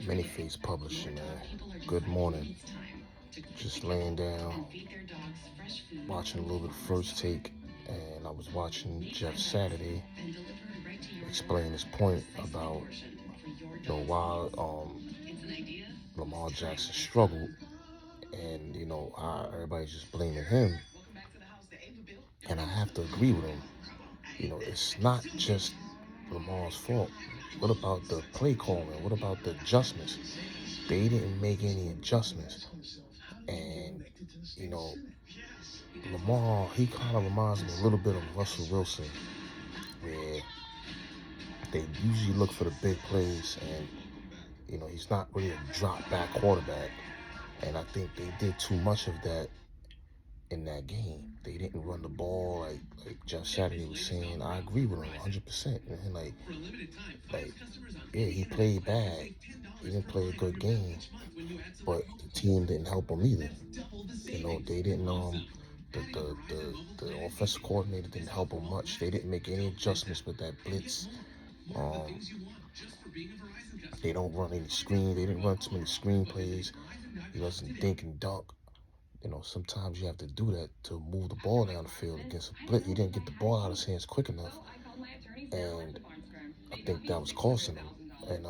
Many Face Publishing, man. Good morning. Just laying down, watching a little bit of First Take, and I was watching Jeff Saturday explain his point about why Lamar Jackson struggled, and how everybody's just blaming him, and I have to agree with him. It's not just Lamar's fault. What about the play calling? What about the adjustments? They didn't make any adjustments, and you know Lamar, he kind of reminds me a little bit of Russell Wilson, where they usually look for the big plays, and he's not really a drop back quarterback. And I think they did too much of that in that game. They didn't run the ball like Jeff Saturday was saying. I agree with him 100%. And like yeah, he played bad. He didn't play a good game, but the team didn't help him either. They didn't the offensive coordinator didn't help him much. They didn't make any adjustments with that blitz. Um, they don't run any screen. They didn't run too many screen plays. He doesn't dink and dunk. Sometimes you have to do that to move the ball down the field against a blitz. He didn't get the ball out of his hands quick enough, and I think that was costing him. And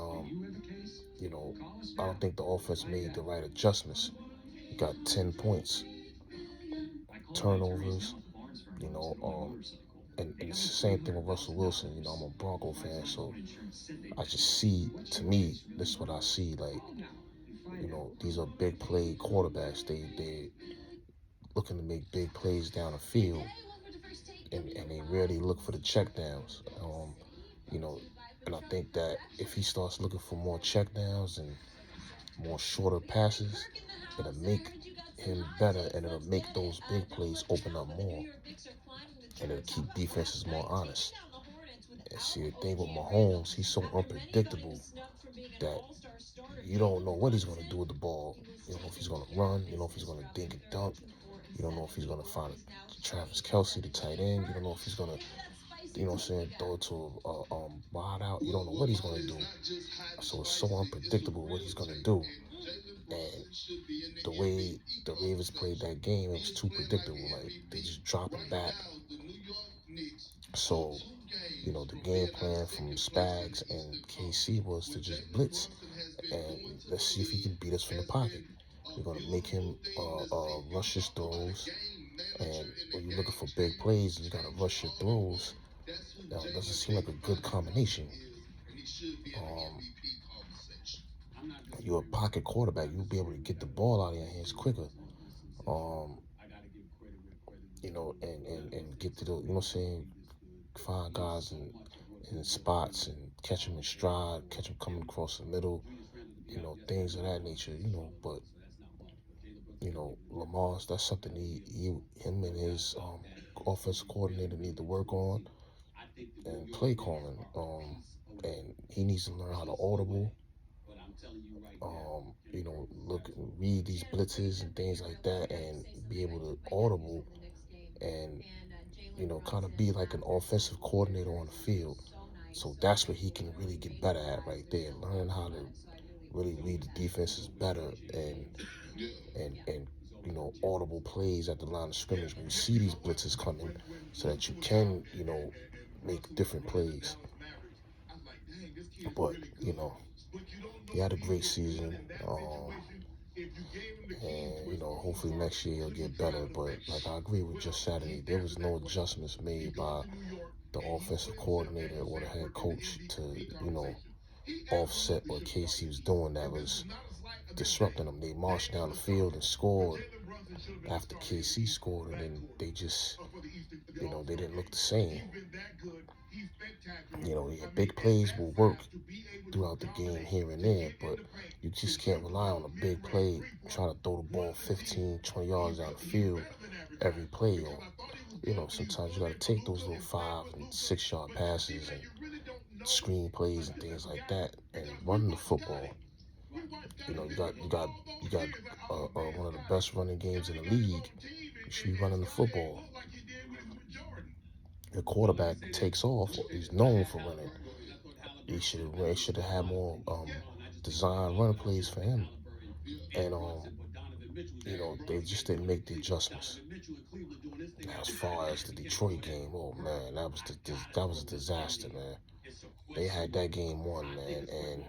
you know, I don't think the offense made the right adjustments. He got 10 points, turnovers. You know, um, and it's the same thing with Russell Wilson. I'm a Bronco fan, so I just see, to me, this is what I see. Like, these are big play quarterbacks. They looking to make big plays down the field, and they rarely look for the checkdowns. You know, and I think that if he starts looking for more checkdowns and more shorter passes, it'll make him better, and it'll make those big plays open up more, and it'll keep defenses more honest. And see, the thing with Mahomes, he's so unpredictable that you don't know what he's going to do with the ball. You don't know if he's going to run. You don't know if he's going to dink and dunk. You don't know if he's going to find Travis Kelsey, the tight end. You don't know if he's going to, throw it to a wide out. You don't know what he's going to do. So it's so unpredictable what he's going to do. And the way the Ravens played that game, it was too predictable. Like, they just dropping back. So, the game plan from Spags and KC was to just blitz, and let's see if he can beat us from the pocket. We're going to make him rush his throws. And when you're looking for big plays and you got to rush your throws, it doesn't seem like a good combination. Um, you're a pocket quarterback. You'll be able to get the ball out of your hands quicker. Um, and get to the, find guys in spots and catch them in stride, catch them coming across the middle, things of that nature, but, Lamar's, that's something him and his offensive coordinator need to work on, and play calling. And he needs to learn how to audible, look, read these blitzes and things like that, and be able to audible and, kind of be like an offensive coordinator on the field. So that's what he can really get better at right there. Learn how to really read the defenses better, and audible plays at the line of scrimmage when you see these blitzes coming, so that you can make different plays. But he had a great season, and hopefully next year he'll get better. But like, I agree with just Saturday, there was no adjustments made by the offensive coordinator or the head coach to offset what Casey was doing that was disrupting them. They marched down the field and scored after KC scored, and then they just, they didn't look the same. Yeah, big plays will work throughout the game here and there, but you just can't rely on a big play, trying to throw the ball 15, 20 yards down the field every play. Or, sometimes you got to take those little 5 and 6 yard passes and screen plays and things like that, and run the football. You got one of the best running games in the league. You should be running the football. The quarterback takes off. He's known for running. He should have had more design run plays for him, and they just didn't make the adjustments. Now, as far as the Detroit game, oh man, that was a disaster, man. They had that game won, man, and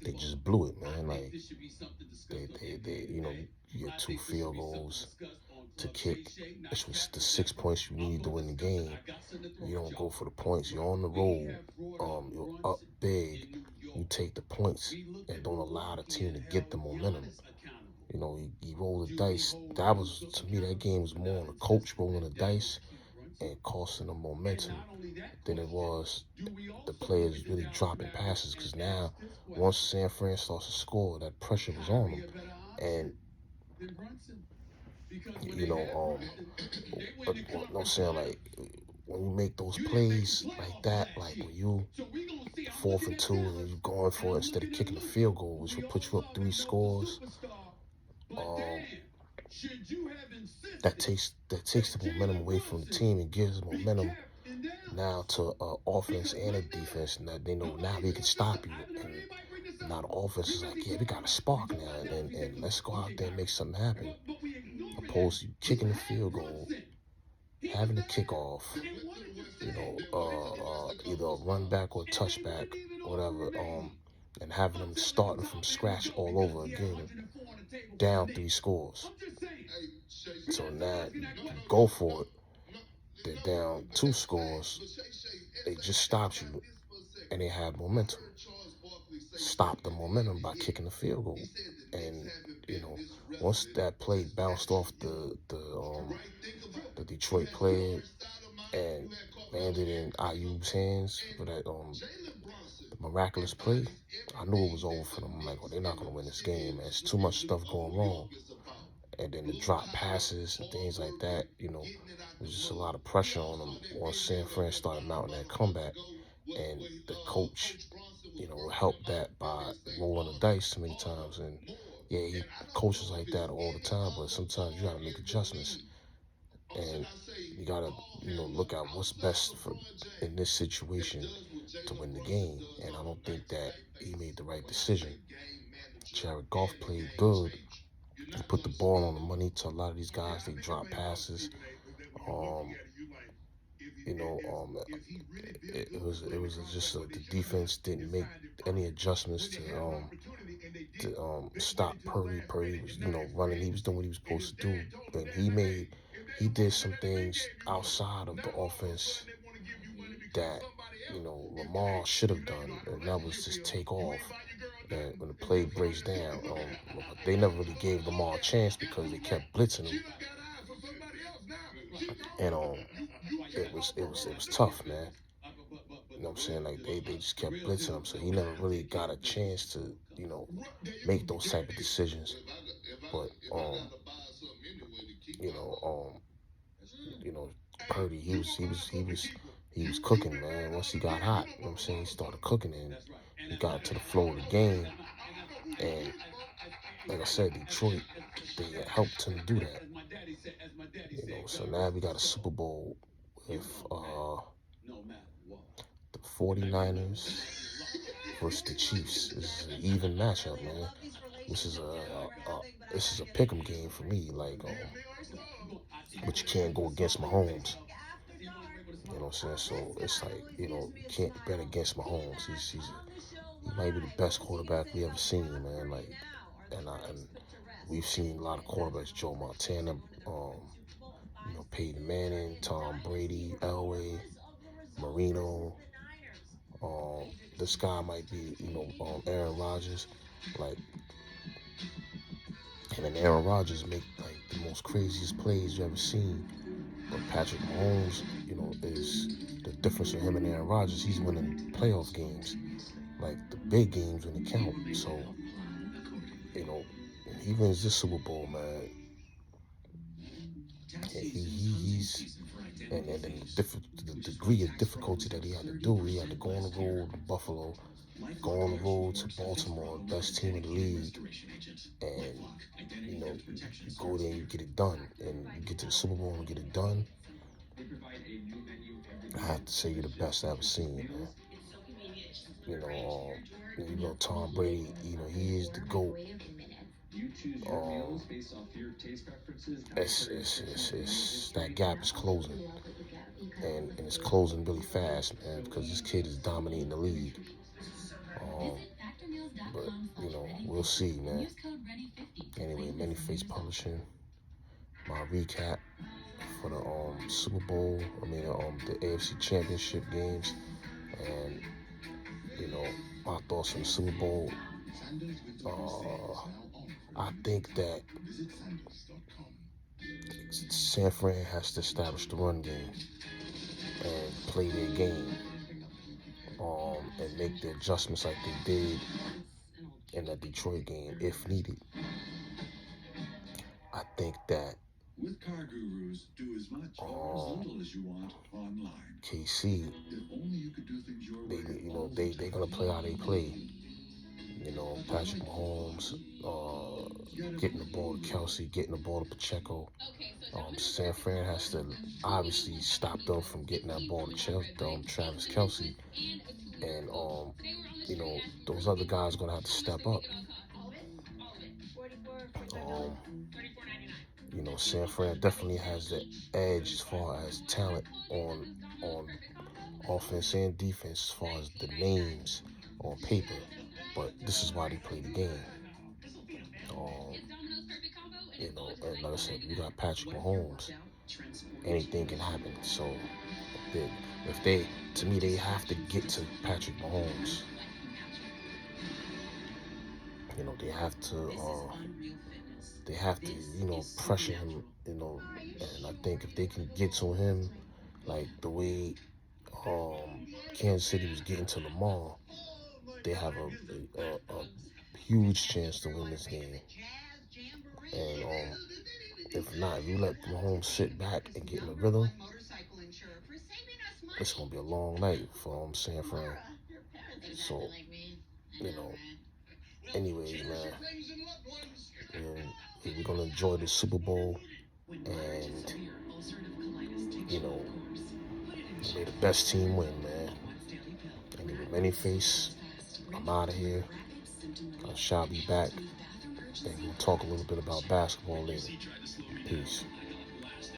they just blew it, man. Like you get two field goals to kick, which was the 6 points you need to win the game. You don't go for the points. You're on the road. You're up big. You take the points and don't allow the team to get the momentum. You roll the dice. That was, to me, that game was more on the coach rolling the dice and costing them momentum than it was the players really dropping passes. Because now, once San Fran starts to score, that pressure was on them, and you know, no saying like when you make those plays like that, like when you 4th and 2 and you going for it instead of kicking a field goal, which will put you up 3 scores. Um, that takes the momentum away from the team and gives momentum now to offense and a defense. Now they know now we can stop you, and now the offense is like, yeah, we got a spark now, and let's go out there and make something happen. Opposed to kicking the field goal, having a kickoff, either a run back or a touchback, whatever, and having them starting from scratch all over again, down 3 scores. So now you go for it. They're down 2 scores. They just stopped you, and they had momentum. Stop the momentum by kicking the field goal, and you know, once that play bounced off the Detroit player and landed in Ayuk's hands for that miraculous play, I knew it was over for them. I'm like, well, they're not gonna win this game, man. It's too much stuff going wrong. And then the drop passes and things like that, there's just a lot of pressure on them once San Fran started mounting that comeback. And the coach, helped that by rolling the dice too many times. And yeah, he coaches like that all the time, but sometimes you gotta make adjustments. And you gotta, look at what's best for in this situation to win the game. And I don't think that he made the right decision. Jared Goff played good. He put the ball on the money to a lot of these guys. They drop passes. Um, it was just the defense didn't make any adjustments to stop Purdy. Purdy was running. He was doing what he was supposed to do, and he did some things outside of the offense that Lamar should have done, and that was just take off. And when the play breaks down, they never really gave Lamar a chance because they kept blitzing him, and it was tough, man. You know what I'm saying? Like they just kept blitzing him, so he never really got a chance to make those type of decisions. But you know um you know Purdy, he was cooking, man. Once he got hot, you know what I'm saying, he started cooking, and he got to the flow of the game. And like I said, Detroit, they helped him do that. So now we got a Super Bowl with the 49ers versus the Chiefs. This is an even matchup, man. This is a pick'em game for me. Like, but you can't go against Mahomes. You know what I'm saying? So it's like, you can't bet against Mahomes. He might be the best quarterback we ever seen, man. Like, and we've seen a lot of quarterbacks: Joe Montana, Peyton Manning, Tom Brady, Elway, Marino. This guy might be, Aaron Rodgers. Like, and then Aaron Rodgers make like the most craziest plays you ever seen. But Patrick Mahomes, is the difference with him and Aaron Rodgers. He's winning playoff games, like the big games when they count. So, when he wins this Super Bowl, man, he's and then the degree of difficulty that he had to do. He had to go on the road to Buffalo, go on the road to Baltimore, best team in the league, and you go there and you get it done, and you get to the Super Bowl and get it done. I have to say you're the best I've ever seen, man. Tom Brady, he is the GOAT. Um, it's that gap is closing, and it's closing really fast, man, because this kid is dominating the league. Um, but we'll see, man. Anyway, Many Face Publishing, my recap for the Super Bowl. The AFC Championship games, and my thoughts on the Super Bowl. I think that San Fran has to establish the run game and play their game, and make the adjustments like they did in the Detroit game if needed. I think that with car gurus, do as much or as little as you want online. KC, if only you could do things your way, they're gonna play how they play. Patrick Mahomes, getting the ball to Kelsey, getting the ball to Pacheco. San Fran has to obviously stop them from getting that ball to Travis Kelsey, and those other guys are gonna have to step up. San Fran definitely has the edge as far as talent on offense and defense as far as the names on paper, but this is why they play the game. And like I said, you got Patrick Mahomes. Anything can happen. So to me, they have to get to Patrick Mahomes. They have to, pressure him, and I think if they can get to him, like the way Kansas City was getting to Lamar, they have a huge chance to win this game. And if not, if you let Mahomes sit back and get in the rhythm, it's gonna be a long night for San Fran. So, anyways, man, we're gonna enjoy the Super Bowl, and may the best team win, man. Anyway, Many Face, I'm out of here. I shall be back, and we'll talk a little bit about basketball later. Peace.